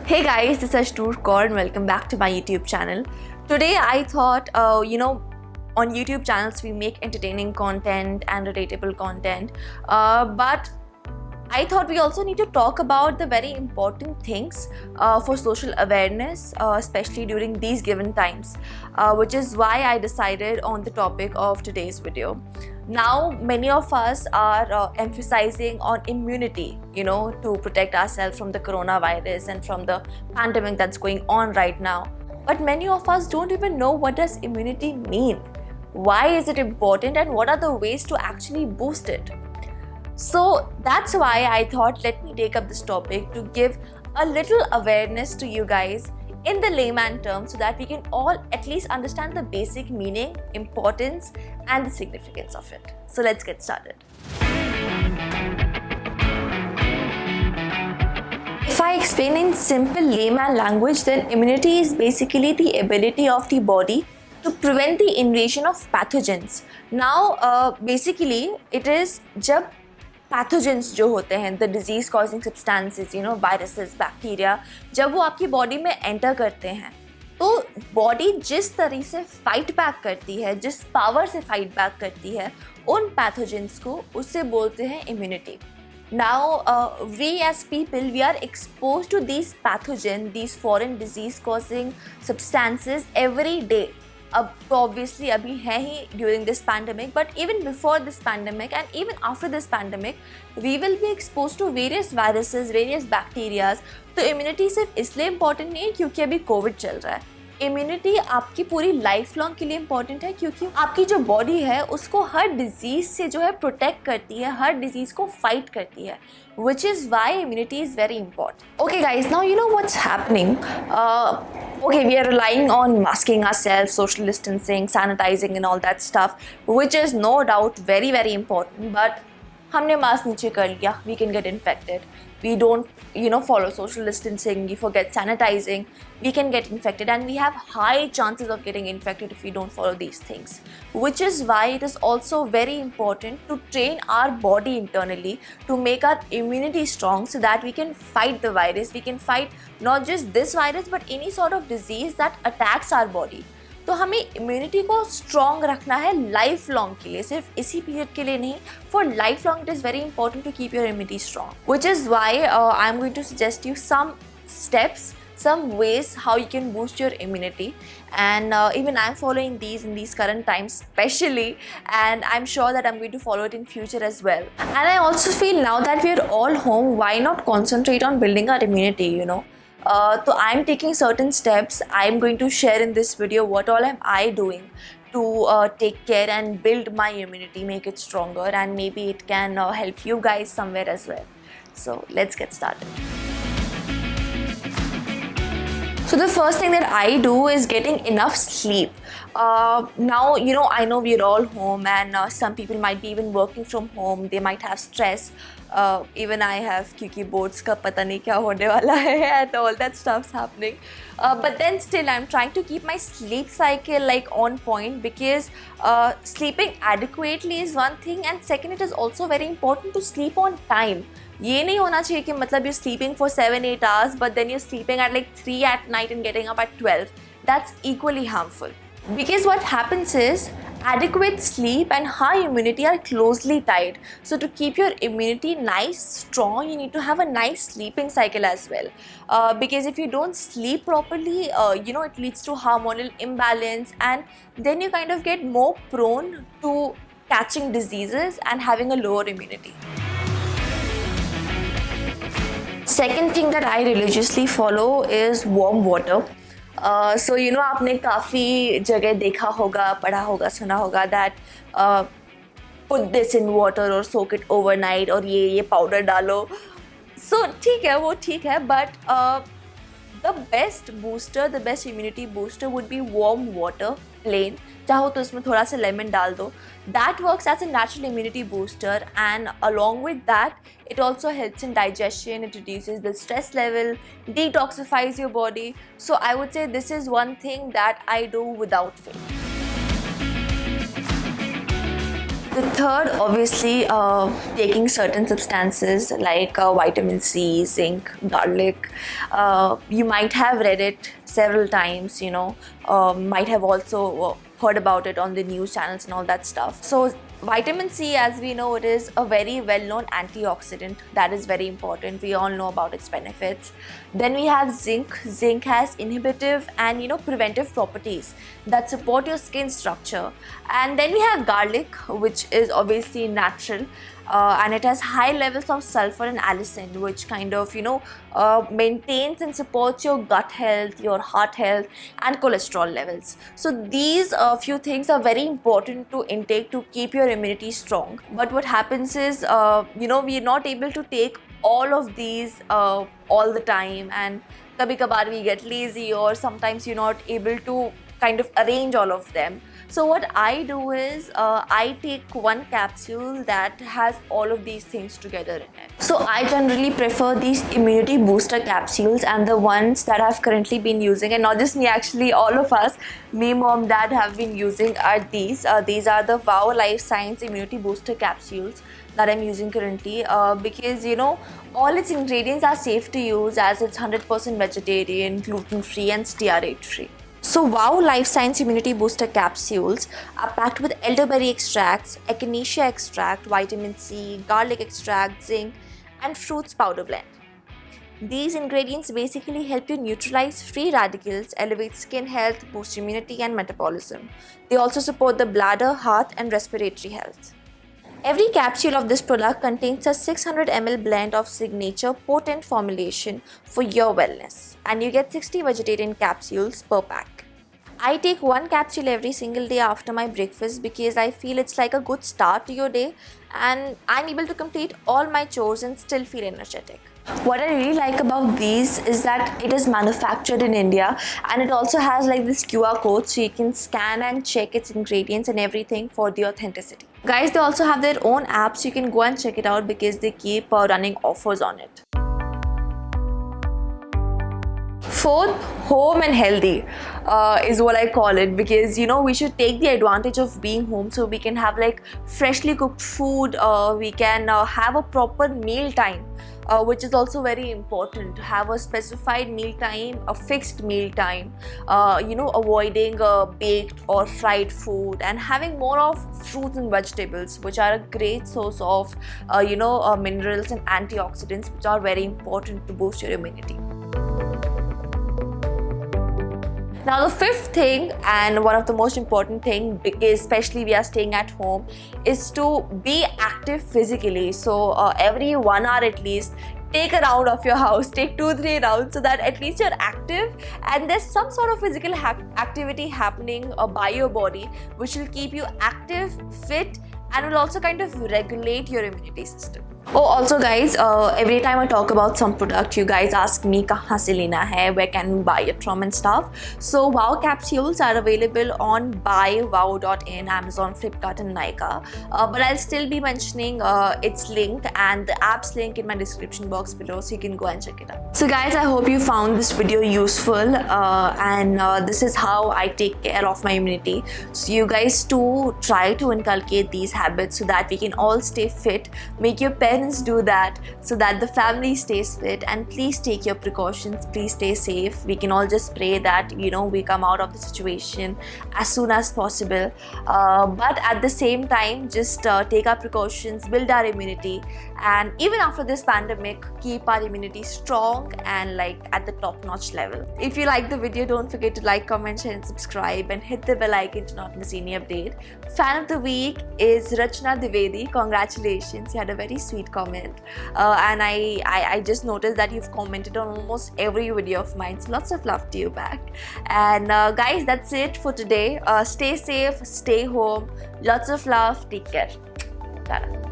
Hey guys, this is Ashnoor Kaur and welcome back to my YouTube channel. Today I thought, on YouTube channels we make entertaining content and relatable content, but I thought we also need to talk about the very important things for social awareness, especially during these given times, which is why I decided on the topic of today's video. Now, many of us are emphasizing on immunity, to protect ourselves from the coronavirus and from the pandemic that's going on right now. But many of us don't even know what does immunity mean. Why is it important and what are the ways to actually boost it? So that's why I thought let me take up this topic to give a little awareness to you guys in the layman terms so that we can all at least understand the basic meaning, importance and the significance of it. So let's get started. If I explain in simple layman language, then immunity is basically the ability of the body to prevent the invasion of pathogens. Now, basically it is जब pathogens जो होते हैं, the disease causing substances, viruses, bacteria, जब वो आपकी body में enter करते हैं तो बॉडी जिस तरह से फाइट बैक करती है, जिस पावर से फाइट बैक करती है उन पैथोजेंस को, उससे बोलते हैं immunity. Now, we as people, we are exposed to these pathogen, these foreign disease causing substances every day. अब तो ऑब्वियसली अभी है ही during this pandemic, but even before this pandemic and even after this pandemic we will be expose to various viruses, various bacterias. तो immunity सिर्फ इसलिए important नहीं है क्योंकि अभी कोविड चल रहा है. इम्यूनिटी आपकी पूरी लाइफ लॉन्ग के लिए इम्पॉर्टेंट है क्योंकि आपकी जो बॉडी है उसको हर डिजीज से जो है प्रोटेक्ट करती है, हर डिजीज को फाइट करती है, which is why immunity is very important. Okay guys, now you know what's happening. Okay, we are relying on masking ourselves, social distancing, sanitizing and all that stuff, which is no doubt very very important, but हमने mask नीचे कर लिया, we can get infected. We don't, follow social distancing, we forget sanitizing, we can get infected and we have high chances of getting infected if we don't follow these things. Which is why it is also very important to train our body internally to make our immunity strong so that we can fight the virus. We can fight not just this virus but any sort of disease that attacks our body. तो हमें immunity को strong रखना है life long के लिए, सिर्फ इसी period के लिए नहीं. For life long it is very important to keep your immunity strong, which is why I am going to suggest you some steps, some ways how you can boost your immunity, and even I'm following these in these current times especially, and I'm sure that I'm going to follow it in future as well. And I also feel now that we are all home, why not concentrate on building our immunity, So I'm taking certain steps. I'm going to share in this video what all am I doing to take care and build my immunity, make it stronger, and maybe it can help you guys somewhere as well. So let's get started. So the first thing that I do is getting enough sleep. Now, I know we're all home and some people might be even working from home. They might have stress. Even I have, क्योंकि boards का पता नहीं क्या होने वाला है and all that stuff's happening. But then still I'm trying to keep my sleep cycle like on point because sleeping adequately is one thing, and second, it is also very important to sleep on time. ये नहीं होना चाहिए कि मतलब you're sleeping for 7-8 hours but then you're sleeping at like 3 at night and getting up at 12. That's equally harmful. Because what happens is adequate sleep and high immunity are closely tied. So to keep your immunity nice, strong, you need to have a nice sleeping cycle as well. Because if you don't sleep properly, it leads to hormonal imbalance and then you kind of get more prone to catching diseases and having a lower immunity. Second thing that I religiously follow is warm water. So आपने काफ़ी जगह देखा होगा, पढ़ा होगा, सुना होगा that put this in water or soak it overnight और ये पाउडर डालो. So ठीक है, वो ठीक है, but the best booster, the best immunity booster would be warm water, plain. चाहो तो इसमें थोड़ा सा लेमन डाल दो. That works as a natural immunity booster, and along with that, it also helps in digestion. It reduces the stress level, detoxifies your body. So I would say this is one thing that I do without fail. The third, obviously, taking certain substances like vitamin C, zinc, garlic. You might have read it several times, might have also heard about it on the news channels and all that stuff. So vitamin C, as we know, it is a very well-known antioxidant that is very important. We all know about its benefits. Then we have zinc. Zinc has inhibitive and preventive properties that support your skin structure. And then we have garlic, which is obviously natural. And it has high levels of sulfur and allicin, which kind of maintains and supports your gut health, your heart health, and cholesterol levels. So these few things are very important to intake to keep your immunity strong. But what happens is we are not able to take all of these all the time, and kabhi kabhar we get lazy, or sometimes you're not able to kind of arrange all of them. So what I do is I take one capsule that has all of these things together in it. So I generally prefer these immunity booster capsules, and the ones that I've currently been using, and not just me, actually all of us, me, mom, dad, have been using are these. These are the Wow Life Science immunity booster capsules that I'm using currently because all its ingredients are safe to use, as it's 100% vegetarian, gluten-free and stearate-free. So Wow Life Science Immunity Booster capsules are packed with elderberry extracts, echinacea extract, vitamin C, garlic extract, zinc, and fruits powder blend. These ingredients basically help you neutralize free radicals, elevate skin health, boost immunity and metabolism. They also support the bladder, heart, and respiratory health. Every capsule of this product contains a 600 ml blend of signature potent formulation for your wellness, and you get 60 vegetarian capsules per pack. I take one capsule every single day after my breakfast because I feel it's like a good start to your day, and I'm able to complete all my chores and still feel energetic. What I really like about these is that it is manufactured in India, and it also has like this QR code, so you can scan and check its ingredients and everything for the authenticity. Guys, they also have their own app, so you can go and check it out because they keep running offers on it. Fourth, home and healthy is what I call it, because we should take the advantage of being home, so we can have like freshly cooked food, we can have a proper meal time, which is also very important, to have a specified meal time, a fixed meal time, avoiding baked or fried food, and having more of fruits and vegetables, which are a great source of minerals and antioxidants, which are very important to boost your immunity. Now the fifth thing, and one of the most important thing, because especially we are staying at home, is to be active physically. So every 1 hour at least, take a round of your house, take 2-3 rounds, so that at least you're active and there's some sort of physical activity happening by your body, which will keep you active, fit, and will also kind of regulate your immunity system. Oh, also guys, every time I talk about some product, you guys ask me kahan se lena hai, where can we buy it from and stuff. So Wow capsules are available on buywow.in, Amazon, Flipkart and Nykaa. But I'll still be mentioning its link and the app's link in my description box below, so you can go and check it out. So guys, I hope you found this video useful, and this is how I take care of my immunity. So you guys too try to inculcate these habits so that we can all stay fit. Make your parents do that so that the family stays fit, and please take your precautions, please stay safe. We can all just pray that we come out of the situation as soon as possible, but at the same time just take our precautions, build our immunity, and even after this pandemic, keep our immunity strong and like at the top-notch level. If you like the video, don't forget to like, comment, share and subscribe, and hit the bell icon to not miss any update. Fan of the week is Rachna Dwivedi. Congratulations, you had a very sweet comment, and I just noticed that you've commented on almost every video of mine, so lots of love to you back. And guys, that's it for today. Stay safe, stay home, lots of love, take care. Ta-da.